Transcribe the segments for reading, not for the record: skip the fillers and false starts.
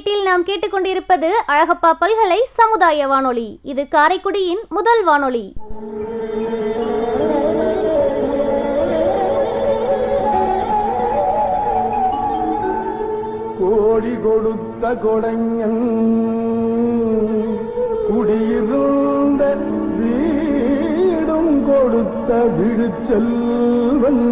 வீட்டில் நாம் கேட்டுக்கொண்டிருப்பது அழகப்பா பல்கலை சமுதாய வானொலி. இது காரைக்குடியின் முதல் வானொலி. கோடி கொடுத்த கொடைஞன் குடியிருந்த வீடும் கொடுத்த விடுச்செல்வன்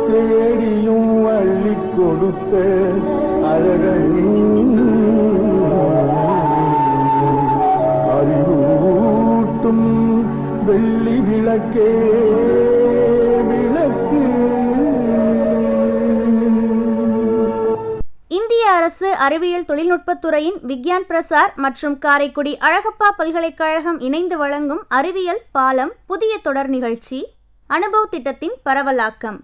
தேடியும் அள்ளி கொடுத்த அழகன் அறிவூட்டும் வெள்ளி விளக்கே விளக்கு. இந்திய அரசு அறிவியல் தொழில்நுட்பத்துறையின் விக்யான் பிரசார் மற்றும் காரைக்குடி அழகப்பா பல்கலைக்கழகம் இணைந்து வழங்கும் அறிவியல் பாலம் புதிய தொடர் நிகழ்ச்சி அனுபவ் திட்டத்தின் பரவலாக்கம்.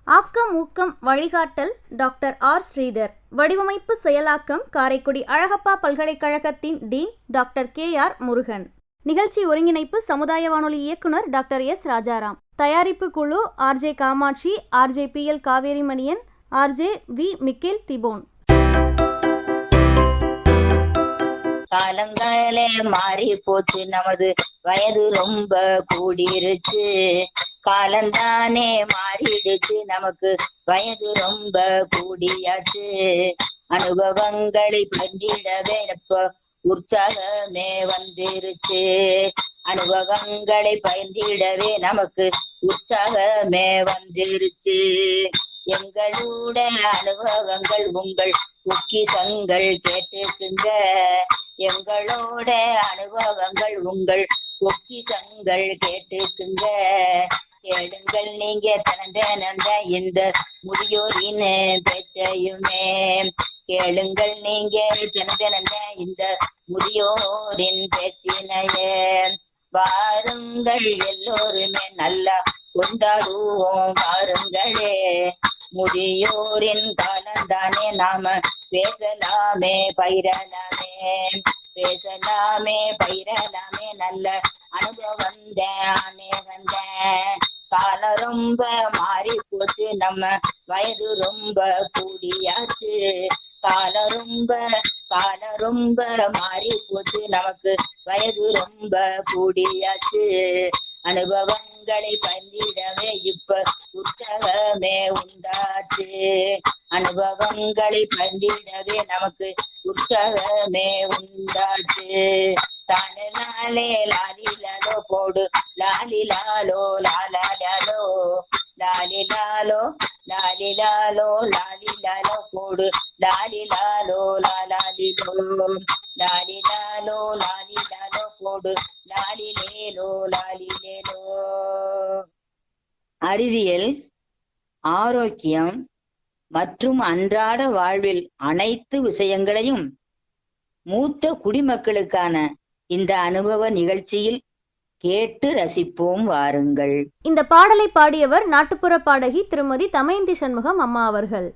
ஆக்கம் ஊக்கம் வழிகாட்டல் டாக்டர் ஆர் ஸ்ரீதர். வடிவமைப்பு செயலாக்கம் காரைக்குடி அழகப்பா பல்கலைக்கழகத்தின் டீன் டாக்டர் KR முருகன். நிகழ்ச்சி ஒருங்கிணைப்பு சமுதாய வானொலி இயக்குனர் டாக்டர் S ராஜாராம். தயாரிப்பு குழு RJ Kamatchi, RJ PL Kaverimanian, RJ V Michael திபோன். காலங்காலே மாறி போச்சு, நமது வயது ரொம்ப கூடிருச்சு. காலந்தானே மாறிடுச்சு, நமக்கு வயது ரொம்ப கூடியாச்சு. அனுபவங்களை பகிர்ந்திடவே இப்ப உற்சாகமே வந்துருச்சு. அனுபவங்களை பகிர்ந்திடவே நமக்கு உற்சாகமே வந்துருச்சு. எங்களுடைய அனுபவங்கள் உங்கள் பொக்கிஷங்கள் கேட்டுக்குங்க. எங்களோட அனுபவங்கள் உங்கள் பொக்கிஷங்கள் கேட்டுக்குங்க. கேளுங்கள் நீங்க தினந்த இந்த முதியோரின் பேச்சையுமே. கேளுங்கள் நீங்க தினந்த இந்த முதியோரின் பேச்சினையே. வாருங்கள் எல்லோருமே நல்லா கொண்டாடுவோம் வாருங்களே. முதியோரின் காலந்தானே நாம பேசலாமே பயிரலாமே. பேசலாமே பயிரலாமே நல்ல அனுபவம் தானே வந்த. காலம் ரொம்ப மாறி போச்சு, நம்ம வயது ரொம்ப கூடியாச்சு. காலம் ரொம்ப மாறி போச்சு, நமக்கு வயது ரொம்ப கூடியாச்சு. அனுபவங்களை பகிர்ந்திடவே இப்ப உற்சாகமே உண்டாச்சு. அனுபவங்களை பகிர்ந்திடவே நமக்கு உற்சாகமே உண்டாச்சு. தானே நாளே லாலிலாலோ போடு லாலிலாலோ லாலாலோ லாலிலாலோ லாலிலாலோ லாலிலாலோ போடு லாலிலாலோ லாலாலிலோ லாலிலாலோ லாலிலாலோ போடு லாலிலேலோ லாலிலேலோ. அறிவியல், ஆரோக்கியம் மற்றும் அன்றாட வாழ்வில் அனைத்து விஷயங்களையும் மூத்த குடிமக்களுக்கான இந்த அனுபவ நிகழ்ச்சியில் கேட்டு ரசிப்போம் வாருங்கள். இந்த பாடலை பாடியவர் நாட்டுப்புற பாடகி திருமதி தமயந்தி சண்முகம் அம்மா அவர்கள்.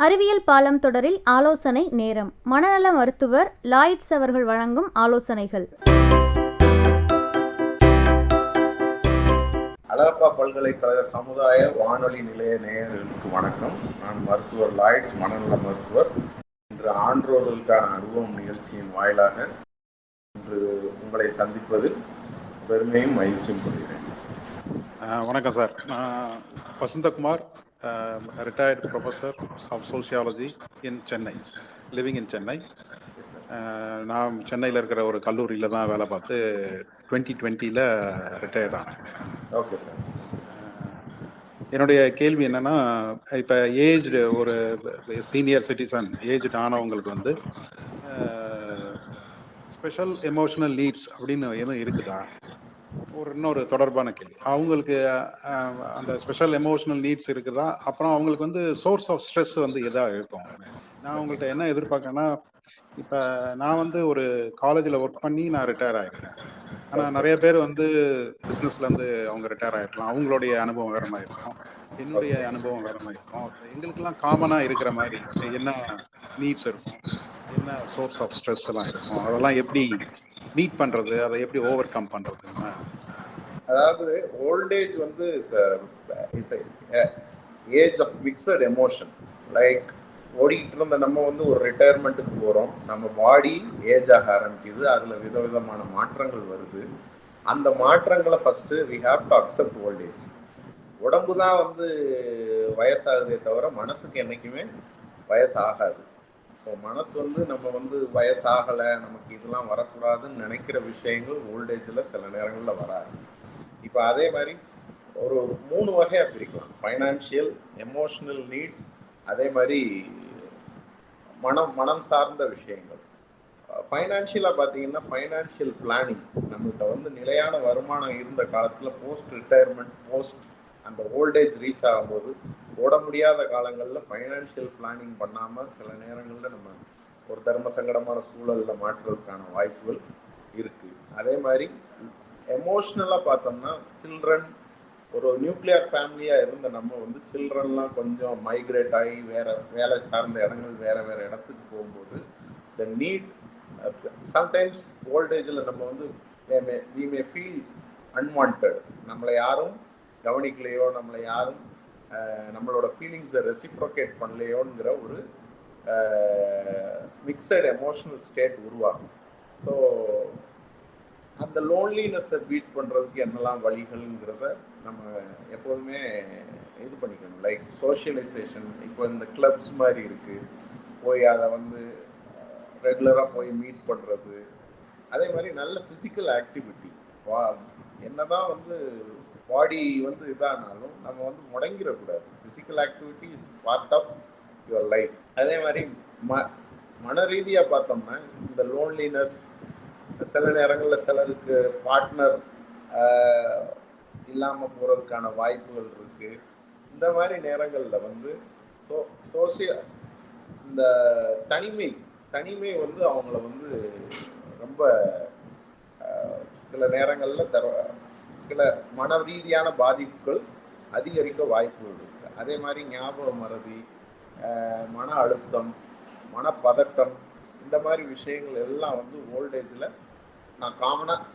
அறிவியல் பாலம் தொடரில் ஆலோசனை நேரம். மனநல மருத்துவர் லாய்ட்ஸ் அவர்கள் வழங்கும் ஆலோசனைகள். அழகப்பா பல்கலைக்கழக சமுதாய வானொலி நிலைய நேயர்களுக்கு வணக்கம். நான் மருத்துவர் லாய்ட்ஸ், மனநல மருத்துவர். இன்று ஆன்றோர்களுக்கான அனுபவம் நிகழ்ச்சியின் வாயிலாக இன்று உங்களை சந்திப்பதில் பெருமையும் மகிழ்ச்சியும் கொள்கிறேன். வணக்கம் சார். நான் Vasanthakumar, retired professor of sociology in Chennai, living in Chennai. நான் சென்னையில் இருக்கிற ஒரு கல்லூரியில் தான் வேலை பார்த்து 2020 ரிட்டையர்ட் ஆனேன். Okay sir. என்னுடைய கேள்வி என்னென்னா, இப்போ ஏஜ்டு ஒரு சீனியர் சிட்டிசன் ஏஜ்டு ஆனவங்களுக்கு வந்து ஸ்பெஷல் எமோஷனல் நீட்ஸ் அப்படின்னு எதுவும் இருக்குதா? இன்னொரு தொடர்பான கேள்வி, அவங்களுக்கு அந்த ஸ்பெஷல் எமோஷனல் நீட்ஸ் இருக்குதா? அப்புறம் அவங்களுக்கு வந்து சோர்ஸ் ஆஃப் ஸ்ட்ரெஸ் வந்து எதாக இருக்கும்? நான் அவங்கள்ட்ட என்ன எதிர்பார்க்கறேன்னா, இப்போ நான் வந்து ஒரு காலேஜில் ஒர்க் பண்ணி நான் ரிட்டையர் ஆகிருக்கேன். ஆனால் நிறைய பேர் வந்து பிஸ்னஸ்லேருந்து அவங்க ரிட்டையர் ஆகிருக்கலாம், அவங்களுடைய அனுபவம் வேற மாதிரி இருக்கும், என்னுடைய அனுபவம் வேற மாதிரி இருக்கும். எங்களுக்கெல்லாம் காமனாக இருக்கிற மாதிரி என்ன நீட்ஸ் இருக்கும், என்ன சோர்ஸ் ஆஃப் ஸ்ட்ரெஸ் எல்லாம் இருக்கும், அதெல்லாம் எப்படி மீட் பண்ணுறது, அதை எப்படி ஓவர் கம் பண்ணுறதுன்னு. அதாவது ஓல்டேஜ் வந்து age of mixed emotion. Like ஓடிக்கிட்டு இருந்த நம்ம வந்து ஒரு ரிட்டையர்மெண்ட்டுக்கு போகிறோம், நம்ம பாடி ஏஜ் ஆக ஆரம்பிக்குது, அதில் விதவிதமான மாற்றங்கள் வருது. அந்த மாற்றங்களை first we have to accept old age. உடம்பு தான் வந்து வயசாகுதே தவிர மனசுக்கு என்றைக்குமே வயசாகாது. ஸோ மனசு வந்து நம்ம வந்து வயசாகலை, நமக்கு இதெல்லாம் வரக்கூடாதுன்னு நினைக்கிற விஷயங்கள் ஓல்டேஜில் சில நேரங்களில் வராது. இப்போ அதே மாதிரி ஒரு 3 வகையாக பிரிக்கலாம்: ஃபைனான்ஷியல், எமோஷனல் நீட்ஸ், அதே மாதிரி மனம் சார்ந்த விஷயங்கள். ஃபைனான்ஷியலாக பார்த்தீங்கன்னா ஃபைனான்ஷியல் பிளானிங். நம்மகிட்ட வந்து நிலையான வருமானம் இருந்த காலத்தில் போஸ்ட் ரிட்டையர்மெண்ட், போஸ்ட் அந்த ஓல்டேஜ் ரீச் ஆகும்போது ஓட முடியாத காலங்களில் ஃபைனான்ஷியல் பிளானிங் பண்ணாமல் சில நேரங்களில் நம்ம ஒரு தர்ம சங்கடமான சூழலில் மாற்றுறதுக்கான வாய்ப்புகள் இருக்குது. அதே மாதிரி எமோஷ்னலாக பார்த்தோம்னா சில்ட்ரன், ஒரு நியூக்ளியர் ஃபேமிலியாக இருந்த நம்ம வந்து சில்ட்ரன்லாம் கொஞ்சம் மைக்ரேட் ஆகி வேலை சார்ந்த இடங்கள் வேறு இடத்துக்கு போகும்போது த நீட் சம்டைம்ஸ் ஓல்டேஜில் நம்ம வந்து வி மே ஃபீல் அன்வான்ட், நம்மளை யாரும் கவனிக்கலையோ, நம்மளை யாரும் நம்மளோட ஃபீலிங்ஸை ரெசிப்ரோகேட் பண்ணலையோங்கிற ஒரு மிக்சட் எமோஷனல் ஸ்டேட் உருவாகும். ஸோ அந்த லோன்லினஸை பீட் பண்ணுறதுக்கு என்னெல்லாம் வழிகள்ங்கிறத நம்ம எப்போதுமே இது பண்ணிக்கணும். Like socialisation. இப்போ இந்த கிளப்ஸ் மாதிரி இருக்குது, போய் அதை வந்து ரெகுலராக போய் மீட் பண்ணுறது. அதே மாதிரி நல்ல ஃபிசிக்கல் ஆக்டிவிட்டி. என்னதான் வந்து பாடி வந்து இதானாலும் நம்ம வந்து முடங்கிடக்கூடாது. Physical activity is part of your life. அதே மாதிரி மன ரீதியாக பார்த்தோம்னா இந்த லோன்லினஸ், சில நேரங்களில் சிலருக்கு பார்ட்னர் இல்லாமல் போகிறதுக்கான வாய்ப்புகள் இருக்குது. இந்த மாதிரி நேரங்களில் வந்து இந்த தனிமை வந்து அவங்கள வந்து ரொம்ப சில நேரங்களில் சில மன ரீதியான பாதிப்புகள் அதிகரிக்க வாய்ப்புகள் இருக்குது. அதே மாதிரி ஞாபக மறதி, மன அழுத்தம், மனப்பதட்டம், இந்த மாதிரி விஷயங்கள் எல்லாம் வந்து ஓல்டேஜில் நான் காமனாக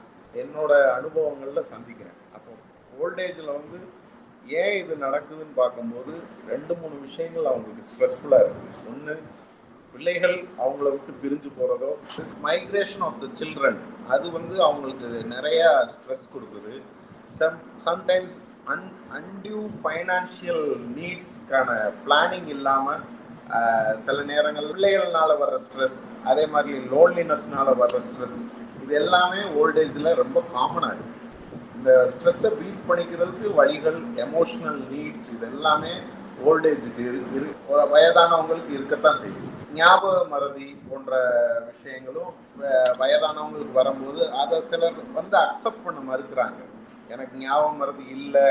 என்னோட அனுபவங்களில் சந்திக்கிறேன். அப்போ ஓல்டேஜில் வந்து ஏன் இது நடக்குதுன்னு பார்க்கும்போது 2-3 விஷயங்கள் அவங்களுக்கு ஸ்ட்ரெஸ்ஃபுல்லாக இருக்குது. ஒன்று, பிள்ளைகள் அவங்கள விட்டு பிரிஞ்சு போகிறதோ, மைக்ரேஷன் ஆஃப் த சில்ட்ரன், அது வந்து அவங்களுக்கு நிறையா ஸ்ட்ரெஸ் கொடுக்குது. சம்டைம்ஸ் அன்டியூ ஃபைனான்ஷியல் நீட்ஸ்க்கான பிளானிங் இல்லாமல் சில நேரங்கள் பிள்ளைகள்னால வர்ற ஸ்ட்ரெஸ், அதே மாதிரி லோன்லினஸ்னால வர்ற ஸ்ட்ரெஸ், இது எல்லாமே ஓல்டேஜில் ரொம்ப காமனாக இருக்குது. இந்த ஸ்ட்ரெஸ்ஸை பீட் பண்ணிக்கிறதுக்கு வழிகள், எமோஷ்னல் நீட்ஸ், இது எல்லாமே ஓல்டேஜுக்கு வயதானவங்களுக்கு இருக்கத்தான் செய்யுது. ஞாபக மறதி போன்ற விஷயங்களும் வயதானவங்களுக்கு வரும்போது அதை சிலர் வந்து அக்செப்ட் பண்ண மறுக்கிறாங்க. எனக்கு ஞாபக மறதி இல்லை,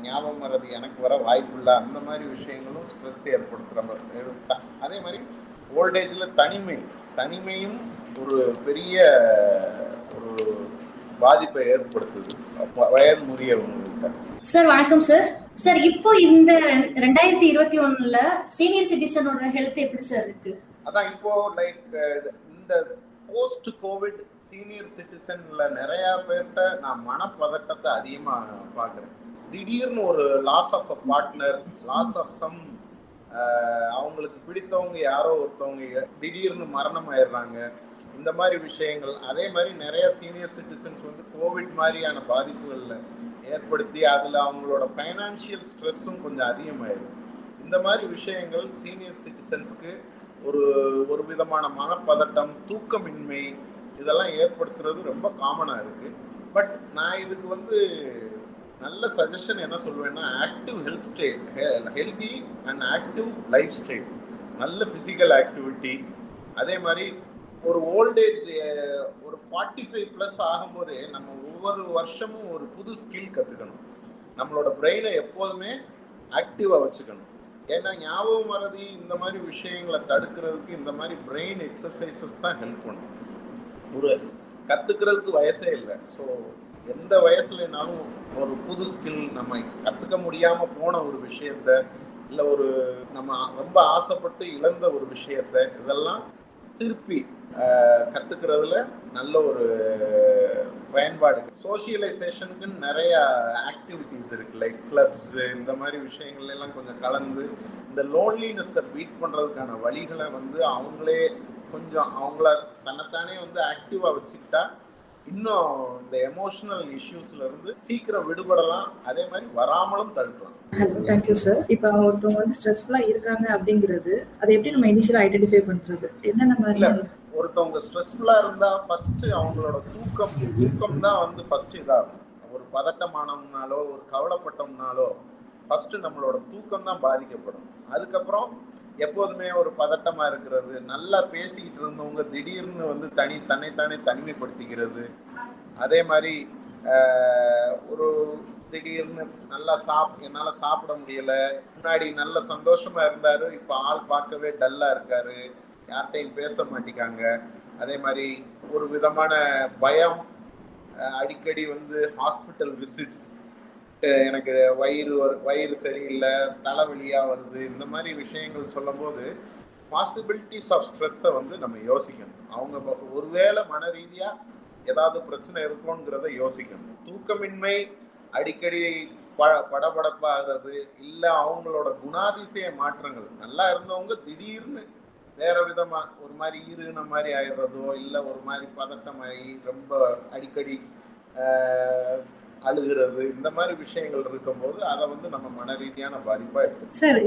ஞாபக மறதி எனக்கு வர வாய்ப்பு இல்லை, அந்த மாதிரி விஷயங்களும் ஸ்ட்ரெஸ் ஏற்படுத்துகிற மாதிரி. அதே மாதிரி ஓல்டேஜில் தனிமையும் ஒரு பெரிய ஒரு பாதிப்பை ஏற்படுத்துது வயது முதியவங்கள்ட்ட. சார் வணக்கம் சார். சார் இப்போ இந்த 2021 சீனியர் சிட்டிசனோட ஹெல்த் எப்படி சார் இருக்கு? அதான் இப்போ லைக் இந்த போஸ்ட் கோவிட் சீனியர் சிட்டிசன்ல நிறைய பேர்கிட்ட நான் மனப்பதட்டத்தை அதிகமாக பார்க்குறேன். திடீர்னு ஒரு loss of a partner, loss of some, அவங்களுக்கு பிடித்தவங்க யாரோ ஒருத்தவங்க திடீர்னு மரணம் ஆயிடுறாங்க, இந்த மாதிரி விஷயங்கள். அதே மாதிரி நிறைய சீனியர் சிட்டிசன்ஸ் வந்து கோவிட் மாதிரியான பாதிப்புகளில் ஏற்படுத்தி அதில் அவங்களோட ஃபைனான்ஷியல் ஸ்ட்ரெஸ்ஸும் கொஞ்சம் அதிகமாயிடும். இந்த மாதிரி விஷயங்கள் சீனியர் சிட்டிசன்ஸ்க்கு ஒரு விதமான மனப்பதட்டம், தூக்கமின்மை, இதெல்லாம் ஏற்படுத்துறது ரொம்ப காமனாக இருக்குது. பட் நான் இதுக்கு வந்து நல்ல சஜஷன் என்ன சொல்லுவேன்னா, active healthy and active life style, நல்ல ஃபிசிக்கல் ஆக்டிவிட்டி. அதே மாதிரி ஒரு ஓல்டேஜ் ஒரு 45+ ஆகும்போதே நம்ம ஒவ்வொரு வருஷமும் ஒரு புது ஸ்கில் கற்றுக்கணும். நம்மளோட பிரெயினை எப்போதுமே ஆக்டிவாக வச்சுக்கணும். ஏன்னா ஞாபக மறதி இந்த மாதிரி விஷயங்களை தடுக்கிறதுக்கு இந்த மாதிரி பிரெயின் எக்ஸசைசஸ் தான் ஹெல்ப் பண்ணும். ஒரு கத்துக்கிறதுக்கு வயசே இல்லை. ஸோ எந்த வயசுலனாலும் ஒரு புது ஸ்கில், நம்ம கத்துக்க முடியாம போன ஒரு விஷயத்த, இல்லை ஒரு நம்ம ரொம்ப ஆசைப்பட்டு இழந்த ஒரு விஷயத்த, இதெல்லாம் திருப்பி கத்துக்கிறதுல நல்ல ஒரு பயன்பாடு. சோசியலைசேஷனுக்கு நிறைய ஆக்டிவிட்டிஸ் இருக்கு, லைக் கிளப்ஸ், இந்த மாதிரி விஷயங்கள் எல்லாம் கொஞ்சம் கலந்து இந்த லோன்லினஸை பீட் பண்றதுக்கான வழிகளை வந்து அவங்களே கொஞ்சம் அவங்கள தன்னைத்தானே வந்து ஆக்டிவா வச்சுக்கிட்டா இன்னும் இந்த எமோஷனல் இஷ்யூஸ்ல இருந்து சீக்கிரம் விடுபடலாம், அதே மாதிரி வராமலும் தடுக்கலாம். Hello, thank you sir. இப்போ ஒருத்தவங்க வந்து ஸ்ட்ரெஸ்ஃபுல்லா இருக்காங்க அப்படிங்கிறது அதை எப்படி நம்ம இனிஷியலா ஐடென்டிஃபை பண்றது? என்னென்ன மாதிரி? ஒருத்தவங்க ஸ்ட்ரெஸ்ஃபுல்லா இருந்தா ஃபர்ஸ்ட் அவங்களோட தூக்கம் தான் வந்து ஃபர்ஸ்ட் இதாகும். ஒரு பதட்டமானோம்னாலோ ஒரு கவலைப்பட்டோம்னாலோ ஃபர்ஸ்ட் நம்மளோட தூக்கம் தான் பாதிக்கப்படும். அதுக்கப்புறம் எப்போதுமே ஒரு பதட்டமா இருக்கிறது, நல்லா பேசிக்கிட்டு இருந்தவங்க திடீர்னு வந்து தன்னைத்தானே தனிமைப்படுத்திக்கிறது, அதே மாதிரி ஒரு திடீர்னு நல்லா என்னால சாப்பிட முடியல, முன்னாடி நல்ல சந்தோஷமா இருந்தாரு, இப்ப ஆள் பார்க்கவே டல்லா இருக்காரு, யார்கிட்டையும் பேச மாட்டேங்காங்க, அதே மாதிரி ஒரு விதமான பயம், அடிக்கடி வந்து ஹாஸ்பிட்டல் விசிட்ஸ், எனக்கு வயிறு சரியில்லை, தலைவலியா வருது, இந்த மாதிரி விஷயங்கள் சொல்லும் போது பாசிபிலிட்டிஸ் ஆஃப் ஸ்ட்ரெஸ்ஸை வந்து நம்ம யோசிக்கணும். அவங்க ஒருவேளை மன ரீதியா ஏதாவது பிரச்சனை இருக்கும்ங்கிறத யோசிக்கணும். தூக்கமின்மை, அடிக்கடி படபடப்பாகிறது, இல்லை அவங்களோட குணாதிசய மாற்றங்கள், நல்லா இருந்தவங்க திடீர்னு வேற விதமா ஒரு மாதிரி ஈருன மாதிரி ஆயிடுறதோ, இல்லை ஒரு மாதிரி பதட்டமாகி ரொம்ப அடிக்கடி அழுகிறது, இந்த மாதிரி விஷயங்கள் இருக்கும்போது அதை வந்து நம்ம மன ரீதியான பாதிப்பா எடுத்துக்கணும். சார்,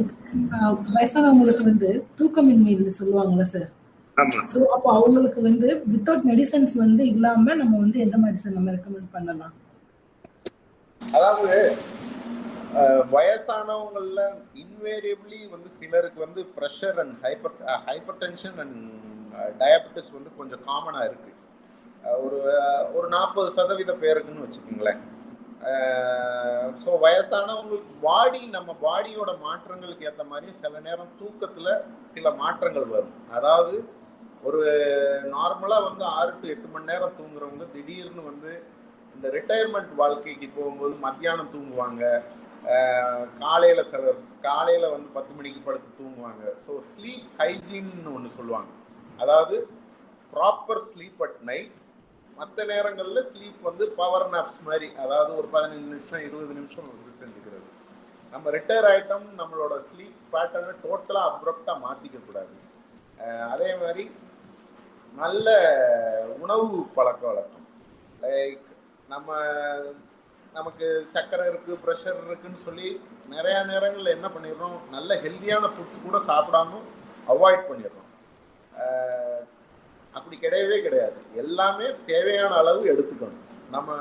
வயசானவங்களுக்கு வந்து தூக்கமின்மை சொல்லுவாங்கல்ல சார்? ஆமா. சோ அப்போ அவங்களுக்கு வந்து வித்தவுட் மெடிசன்ஸ் வந்து இல்லாம நம்ம வந்து எந்த மாதிரி சார் நம்ம ரெக்கமெண்ட் பண்ணலாம்? அதாவது வயசானவங்கள்ல இன்வேரியபிளி வந்து சிலருக்கு வந்து pressure and hyper tension and diabetes வந்து கொஞ்சம் காமனா இருக்கு. ஒரு 40% பேருக்குன்னு வச்சுக்கோங்களேன். ஸோ வயசானவங்களுக்கு நம்ம பாடியோட மாற்றங்களுக்கு ஏற்ற மாதிரி சில நேரம் தூக்கத்தில் சில மாற்றங்கள் வரும். அதாவது ஒரு நார்மலாக வந்து 6 to 8 மணி நேரம் தூங்குறவங்க திடீர்னு வந்து இந்த ரிட்டையர்மெண்ட் வாழ்க்கைக்கு போகும்போது மத்தியானம் தூங்குவாங்க, காலையில் வந்து 10 மணிக்கு படுத்து தூங்குவாங்க. ஸோ ஸ்லீப் ஹைஜீன்னு ஒன்று சொல்லுவாங்க. அதாவது ப்ராப்பர் ஸ்லீப் அட் நைட். மற்ற நேரங்களில் ஸ்லீப் வந்து பவர் நாப்ஸ் மாதிரி, அதாவது ஒரு 15 நிமிஷம் 20 நிமிஷம் வந்து செஞ்சுக்கிறது. நம்ம ரிட்டையர் ஆகிட்டோம், நம்மளோட ஸ்லீப் பேட்டர்னை டோட்டலாக அப்ரப்டாக மாற்றிக்க கூடாது. அதே மாதிரி நல்ல உணவு பழக்க வழக்கம், லைக் நமக்கு சர்க்கரை இருக்குது, ப்ரெஷர் இருக்குன்னு சொல்லி நிறையா நேரங்களில் என்ன பண்ணிடுறோம், நல்ல ஹெல்த்தியான ஃபுட்ஸ் கூட சாப்பிடாம அவாய்ட் பண்ணிடுறோம். அப்படி கிடையவே கிடையாது. எல்லாமே தேவையான அளவு எடுத்துக்கணும். நம்ம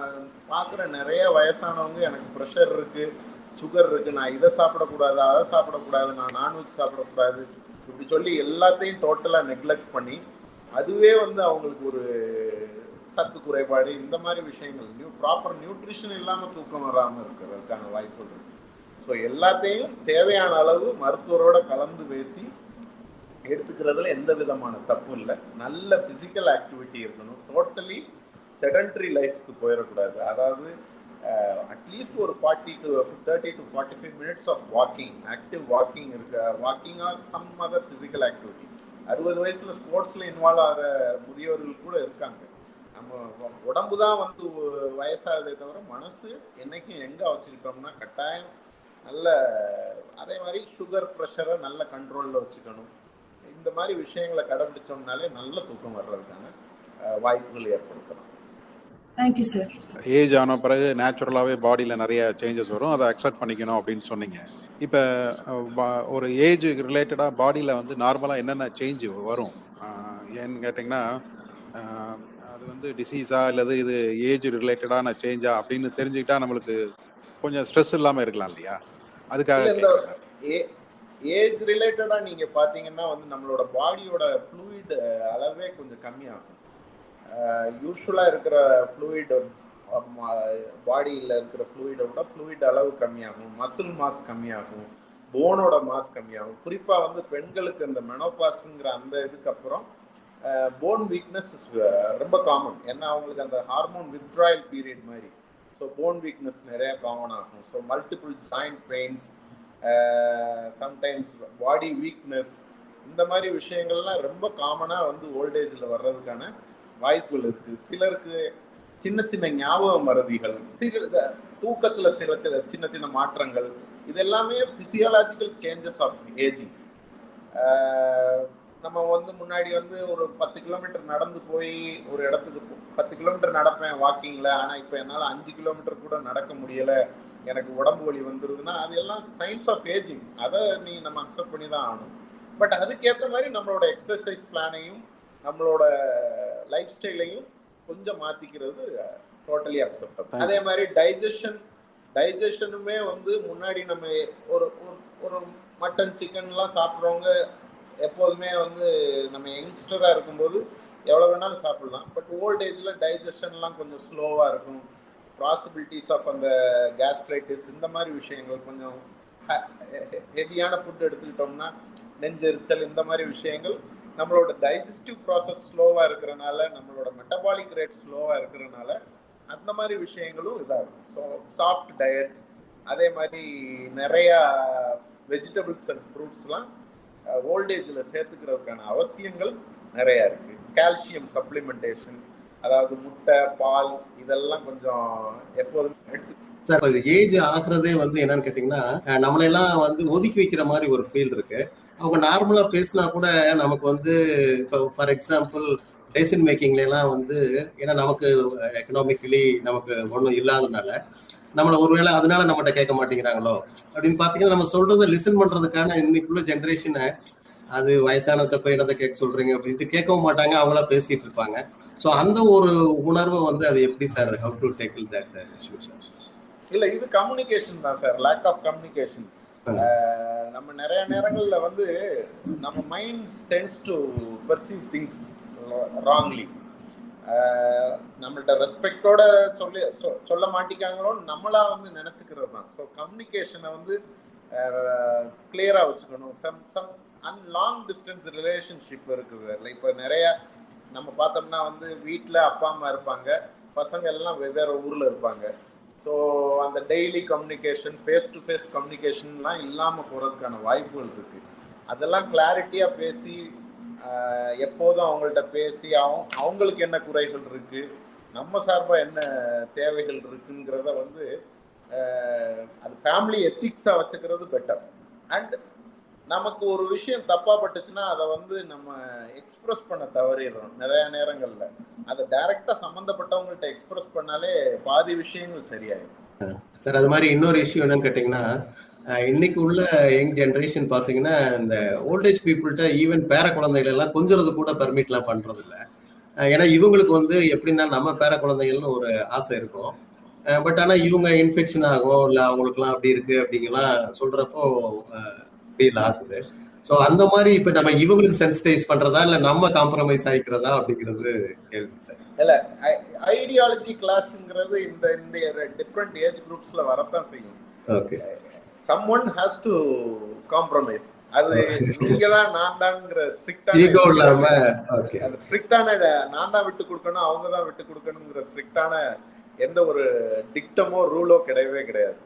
பார்க்குற நிறைய வயசானவங்க எனக்கு ப்ரெஷர் இருக்குது, சுகர் இருக்குது, நான் இதை சாப்பிடக்கூடாது, அதை சாப்பிடக்கூடாது, நான் நான்வெஜ் சாப்பிடக்கூடாது, இப்படி சொல்லி எல்லாத்தையும் டோட்டலாக நெக்லெக்ட் பண்ணி அதுவே வந்து அவங்களுக்கு ஒரு சத்து குறைபாடு, இந்த மாதிரி விஷயங்கள், ப்ராப்பர் நியூட்ரிஷன் இல்லாமல் தூக்கம் வராமல் இருக்கிறதுக்கான வாய்ப்புகள் இருக்குது. ஸோ எல்லாத்தையும் தேவையான அளவு மருத்துவரோட கலந்து பேசி எடுத்துக்கிறதுல எந்த விதமான தப்பும் இல்லை. நல்ல ஃபிசிக்கல் ஆக்டிவிட்டி இருக்கணும். டோட்டலி செடன்ட்ரி லைஃப்க்கு போயிடக்கூடாது. அதாவது அட்லீஸ்ட் ஒரு 30 to 45 minutes of walking, active walking walking or some other physical activity. 60 வயசுல ஸ்போர்ட்ஸ்ல இன்வால்வ் ஆகிற முதியோர்கள் கூட இருக்காங்க. நம்ம உடம்பு தான் வந்து வயசாகுதே தவிர மனசு என்னைக்கும் எங்கே வச்சுக்கிட்டோம்னா கட்டாயம் நல்ல, அதே மாதிரி சுகர் ப்ரெஷரை நல்ல கண்ட்ரோலில் வச்சுக்கணும். இந்த மாதிரி விஷயங்களை கடைபிடிச்சோம்னாலே நல்ல தூக்கம் வர்றதுக்கான வாய்ப்புகள் ஏற்படுத்தலாம். Thank you sir. ஏஜ் ஆன பிறகு நேச்சுரலாகவே பாடியில் நிறைய சேஞ்சஸ் வரும், அதை அக்செப்ட் பண்ணிக்கணும் அப்படின்னு சொன்னீங்க. இப்போ ஒரு ஏஜ் ரிலேட்டடாக பாடியில் வந்து நார்மலாக என்னென்ன சேஞ்ச் வரும் ஏன்னு கேட்டிங்கன்னா, அது வந்து டிசீஸா இல்லது இது ஏஜ் ரிலேட்டடான சேஞ்சா அப்படின்னு தெரிஞ்சுக்கிட்டா நம்மளுக்கு கொஞ்சம் ஸ்ட்ரெஸ் இல்லாமல் இருக்கலாம் இல்லையா? அதுக்காக ஏஜ் ரிலேட்டடாக நீங்கள் பார்த்தீங்கன்னா வந்து நம்மளோட பாடியோட ஃப்ளூயிட் அளவே கொஞ்சம் கம்மியாகும். யூஸ்வலாக இருக்கிற ஃப்ளூயிட், பாடியில் இருக்கிற ஃப்ளூயிடை விட ஃப்ளூயிட் அளவு கம்மியாகும், மசில் மாஸ் கம்மியாகும், போனோட மாஸ் கம்மியாகும். குறிப்பாக வந்து பெண்களுக்கு இந்த மெனோபாஸ்ங்கிற அந்த இதுக்கு அப்புறம் போன் வீக்னஸ் ரொம்ப காமன். ஏன்னா அவங்களுக்கு அந்த ஹார்மோன் வித்ட்ராயல் பீரியட் மாதிரி. ஸோ போன் வீக்னஸ் நிறைய காமன் ஆகும். So multiple joint pains, sometimes body weakness, இந்த மாதிரி விஷயங்கள்லாம் ரொம்ப காமனாக வந்து ஓல்டேஜில் வர்றதுக்கான வாய்ப்புகள் இருக்குது. சிலருக்கு சின்ன சின்ன ஞாபக மறதிகள், தூக்கத்தில் சின்ன சின்ன மாற்றங்கள், இது எல்லாமே ஃபிசியாலஜிக்கல் சேஞ்சஸ் ஆஃப் ஏஜிங். நம்ம வந்து முன்னாடி வந்து ஒரு 10 கிலோமீட்டர் நடந்து போய் ஒரு இடத்துக்கு 10 கிலோமீட்டர் நடப்பேன் வாக்கிங்கில். ஆனால் இப்போ என்னால் 5 கிலோமீட்டர் கூட நடக்க முடியலை, எனக்கு உடம்பு வலி வந்துடுதுன்னா அது எல்லாம் சயின்ஸ் ஆஃப் ஏஜிங். அதை நம்ம அக்செப்ட் பண்ணி தான் ஆகணும். பட் அதுக்கேற்ற மாதிரி நம்மளோட எக்ஸசைஸ் பிளானையும் நம்மளோட லைஃப் ஸ்டைலையும் கொஞ்சம் மாற்றிக்கிறது டோட்டலி அக்செப்டபிள். அதே மாதிரி டைஜஷனுமே வந்து முன்னாடி நம்ம ஒரு ஒரு மட்டன் சிக்கன்லாம் சாப்பிட்றவங்க எப்போதுமே வந்து நம்ம யங்ஸ்டராக இருக்கும்போது எவ்வளோ வேணாலும் சாப்பிடலாம். பட் ஓல்ட் ஏஜில் டைஜஷன்லாம் கொஞ்சம் ஸ்லோவாக இருக்கும். பாசிபிலிட்டிஸ் ஆஃப் அந்த கேஸ்ட்ரைட்டிஸ், இந்த மாதிரி விஷயங்கள் கொஞ்சம் ஹெவியான ஃபுட் எடுத்துக்கிட்டோம்னா நெஞ்செரிச்சல், இந்த மாதிரி விஷயங்கள் நம்மளோட டைஜஸ்டிவ் ப்ராசஸ் ஸ்லோவாக இருக்கிறனால, நம்மளோட மெட்டபாலிக் ரேட் ஸ்லோவாக இருக்கிறனால அந்த மாதிரி விஷயங்களும் இதாகும். ஸோ சாஃப்ட் டயட், அதே மாதிரி நிறையா வெஜிடபிள்ஸ் அண்ட் ஃப்ரூட்ஸ்லாம் ஓல்டேஜில் சேர்த்துக்கிறதுக்கான அவசியங்கள் நிறையா இருக்குது. கால்சியம் சப்ளிமெண்டேஷன், அதாவது முட்டை, பால், இதெல்லாம் கொஞ்சம் எப்போதும் எடுத்து. சார், ஏஜ் ஆகுறதே வந்து என்னன்னு கேட்டீங்கன்னா, நம்மளெல்லாம் வந்து ஒதுக்கி வைக்கிற மாதிரி ஒரு ஃபீல் இருக்கு. அவங்க நார்மலா பேசினா கூட நமக்கு வந்து இப்போ ஃபார் எக்ஸாம்பிள் டெசிஷன் மேக்கிங்ல எல்லாம் வந்து, ஏன்னா நமக்கு எக்கனாமிக்கலி நமக்கு ஒன்றும் இல்லாதனால நம்மளை ஒருவேளை அதனால நம்மகிட்ட கேட்க மாட்டேங்கிறாங்களோ அப்படின்னு பாத்தீங்கன்னா, நம்ம சொல்றதை லிசன் பண்றதுக்கான இன்னைக்குள்ள ஜென்ரேஷனை அது வயசானதை போய் என்னதை கேட்க சொல்றீங்க அப்படின்ட்டு கேட்கவும் மாட்டாங்க, அவங்களா பேசிட்டு இருப்பாங்க. ஸோ அந்த ஒரு உணர்வை வந்து அது எப்படி sir, how to tackle that issue sir? இல்ல, இது கம்யூனிகேஷன் தான் சார், லேக் ஆஃப் கம்யூனிகேஷன். நம்ம நிறைய நேரங்கள்ல வந்து நம்ம mind tends to perceive things wrongly. நம்மள்ட்ட ரெஸ்பெக்டோட சொல்ல மாட்டிக்காங்களோன்னு நம்மளா வந்து நினைச்சுக்கிறது தான். ஸோ கம்யூனிகேஷனை வந்து கிளியரா வச்சுக்கணும். சம் லாங் டிஸ்டன்ஸ் ரிலேஷன்ஷிப் இருக்குது. இப்போ நிறைய நம்ம பார்த்தோம்னா வந்து வீட்டில் அப்பா அம்மா இருப்பாங்க, பசங்க எல்லாம் வெவ்வேறு ஊரில் இருப்பாங்க. ஸோ அந்த daily communication, face to face கம்யூனிகேஷன்லாம் இல்லாமல் போகிறதுக்கான வாய்ப்புகள் இருக்குது. அதெல்லாம் கிளாரிட்டியாக பேசி, எப்போதும் அவங்கள்ட்ட பேசி அவங்களுக்கு என்ன குறைகள் இருக்குது, நம்ம சார்பாக என்ன தேவைகள் இருக்குங்கிறத வந்து அது ஃபேமிலி எத்திக்ஸாக வச்சுக்கிறது பெட்டர். அண்ட் நமக்கு ஒரு விஷயம் தப்பா பட்டுச்சுன்னா அதை வந்து நம்ம எக்ஸ்பிரஸ் பண்ண தவறிடுறோம் நிறைய நேரங்கள்ல. அதை டைரக்டா சம்பந்தப்பட்டவங்கள்ட்ட எக்ஸ்பிரஸ் பண்ணாலே பாதி விஷயங்கள் சரியாயிடும் சார். அது மாதிரி இன்னொரு இஷ்யூ என்னன்னு கேட்டீங்கன்னா, இன்னைக்கு உள்ள யங் ஜென்ரேஷன் பாத்தீங்கன்னா, இந்த ஓல்டேஜ் பீப்புள்கிட்ட ஈவன் பேர குழந்தைகள் எல்லாம் கொஞ்சறது கூட பெர்மிட்லாம் பண்றது இல்லை. ஏன்னா இவங்களுக்கு வந்து எப்படின்னா, நம்ம பேர குழந்தைகள்னு ஒரு ஆசை இருக்கும். பட் ஆனா இவங்க இன்ஃபெக்ஷன் ஆகும், இல்லை அவங்களுக்குலாம் அப்படி இருக்கு அப்படிங்கலாம் சொல்றப்போ ஃபீல் ஆகுது. ஸோ அந்த மாதிரி இப்போ நம்ம இவங்களுக்கு சென்சிடைஸ் பண்றதா இல்லை நம்ம காம்ப்ரமைஸ் ஆகிக்கிறதா அப்படிங்கிறது கேள்வி சார். இல்ல, ஐடியாலஜி கிளாஸ்ங்கிறது இந்த டிஃப்ரெண்ட் ஏஜ் குரூப்ஸ்ல வரத்தான் செய்யும். Okay, someone has to compromise. அது நீங்க தான் நான் தான்ங்கிற ஸ்ட்ரிக்டான ஈகோ இல்லாம, ஓகே, அந்த ஸ்ட்ரிக்டான நான் தான் விட்டு கொடுக்கணும், அவங்க தான் விட்டு கொடுக்கணுங்கிற ஸ்ட்ரிக்டான எந்த ஒரு டிக்டமோ ரூலோ கிடையவே கிடையாது.